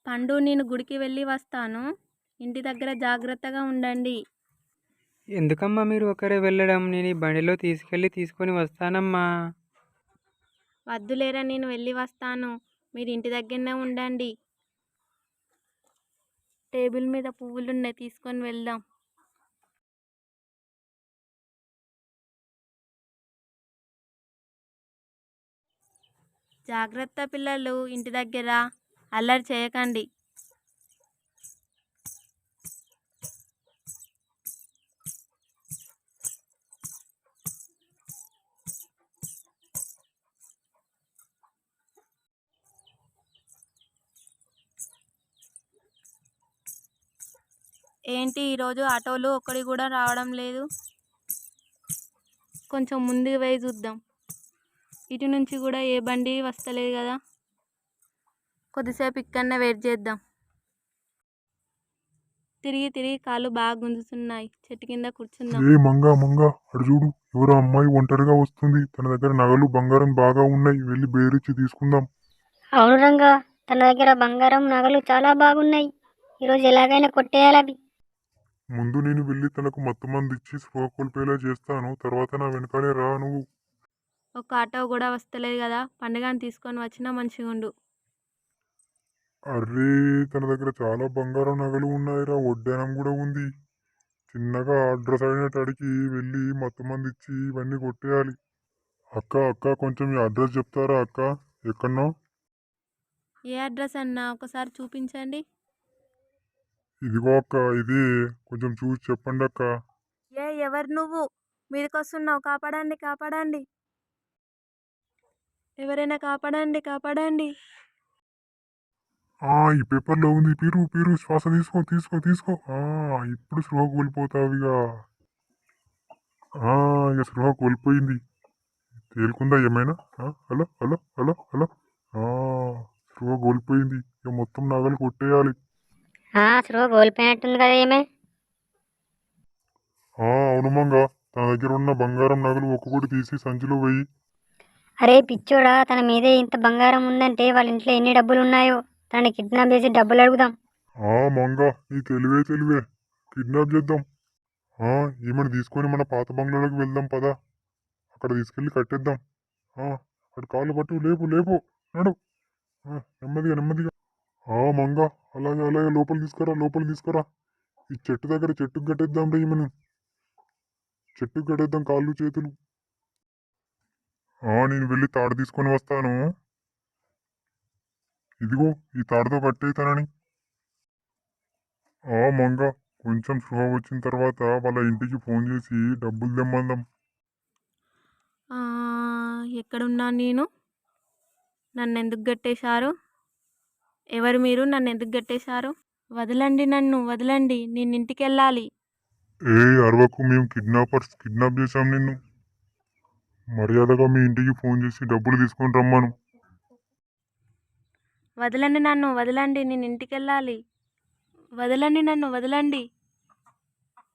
పండు నేను గుడికి వెళ్ళి వస్తాను. ఇంటి దగ్గర జాగ్రత్తగా ఉండండి. ఎందుకమ్మా మీరు ఒకరే వెళ్ళడం? నేను ఈ బండిలో తీసుకొని వస్తానమ్మా. వద్దులేరా, నేను వెళ్ళి వస్తాను. మీరు ఇంటి దగ్గరనే ఉండండి. టేబుల్ మీద పువ్వులున్నాయి, తీసుకొని వెళ్దాం. జాగ్రత్త పిల్లలు, ఇంటి దగ్గర అల్లరి చేయకండి. ఏంటి ఈరోజు ఆటోలు ఒక్కడి కూడా రావడం లేదు? కొంచెం ముందుకు పోయి చూద్దాం. ఇటు నుంచి కూడా ఏ బండి వస్తలేదు కదా. కొద్దిసేపు ఇక్కడనే వెయిట్ చేద్దాం. తిరిగి తిరిగి కాళ్ళు బాగా గుంజుతున్నాయి. చెట్టు కింద కూర్చుందాం. ఏ మంగా మంగా అటు చూడు, ఎవరో అమ్మాయి ఒంటరిగా వస్తుంది. తన దగ్గర నగలు బంగారం బాగా ఉన్నాయి. వెళ్ళి బేరిచ్చి తీసుకుందాం. అవును రంగా, తన దగ్గర బంగారం నగలు చాలా బాగున్నాయి. ఈరోజు ఎలాగైనా కొట్టేయాలి అవి. ముందు నేను వెళ్ళి తనకు మత్తు మంది ఇచ్చి స్పృహ కోల్పోయేలా చేస్తాను. తర్వాత నా వెనకాలే రా నువ్వు. ఒక ఆటో కూడా వస్తలేదు కదా. పండుగని తీసుకొని వచ్చినా మంచిగా ఉండు. అర్రే, తన దగ్గర చాలా బంగారం నగలు ఉన్నాయిరా. వడ్డానం కూడా ఉంది. చిన్నగా అడ్రస్ అయినట్టు అడిగి వెళ్ళి మత్తు మంది ఇచ్చి ఇవన్నీ కొట్టేయాలి. అక్క అక్క, కొంచెం ఈ అడ్రస్ చెప్తారా అక్క? ఎక్కడనో. ఏ అడ్రస్ అన్నా ఒకసారి చూపించండి. ఇదిగో అక్క, ఇది కొంచెం చూసి చెప్పండి అక్క. ఎవరు నువ్వు? మీదకి వస్తున్నావు, కాపాడండి కాపాడండి. ఎవరైనా కాపాడండి కాపాడండి. ఈ పేపర్లో ఉంది. పీరు పీరు, శ్వాస తీసుకో తీసుకో తీసుకో. ఇప్పుడు స్పృహ కోల్పోతావు ఇక. ఇక స్పృహ కోల్పోయింది. తేలుకుందా ఏమైనా? Hello hello hello hello. స్పృహ కోల్పోయింది. ఇక మొత్తం నగలు కొట్టేయాలి. స్లో కోల్పోయినట్టుంది కదా ఏమే. అవును మంగ, తన దగ్గర ఉన్న బంగారం నగలు ఒక్కొక్కటి తీసి సంచిలో వెయ్యి. అరే పిచ్చోడా, తన మీదే ఇంత బంగారం ఉందంటే వాళ్ళ ఇంట్లో ఎన్ని డబ్బులు ఉన్నాయో. తనని కిడ్నాప్ చేసి డబ్బులు అడుగుదాం. మంగ, నీ తెలివే కిడ్నాప్ చేద్దాం. ఈమెను తీసుకొని మన పాత బంగ్లాలోకి వెళ్దాం పదా. అక్కడ తీసుకెళ్ళి కట్టేద్దాం. అక్కడ కాళ్ళు పట్టు, లేపు లేపు, నడు. నెమ్మదిగా నెమ్మదిగా. మంగ, అలాగే అలాగే, లోపలికి తీసుకురా. ఈ చెట్టు దగ్గర చెట్టుకు కట్టేద్దాం రే ఈమెను. చెట్టుకు కట్టేద్దాం కాళ్ళు చేతులు. నేను వెళ్ళి తాడు తీసుకొని వస్తాను. ఇదిగో ఈ తాడుతో కట్టేతానని. మంగ, కొంచెం స్పృహ వచ్చిన తర్వాత వాళ్ళ ఇంటికి ఫోన్ చేసి డబ్బులు తెమ్మందాం. ఎక్కడున్నా నేను? నన్ను ఎందుకు గట్టేశారు? ఎవరు మీరు? నన్ను ఎందుకు గట్టేశారు? వదలండి, నన్ను వదలండి. నేను ఇంటికి వెళ్ళాలి. అరవకు, మేము కిడ్నాప్ చేశాం నిన్ను. మర్యాదగా మీ ఇంటికి ఫోన్ చేసి డబ్బులు తీసుకొని రమ్మను. వదలండి, నన్ను వదలండి. నేను ఇంటికి వెళ్ళాలి. వదలండి, నన్ను వదలండి.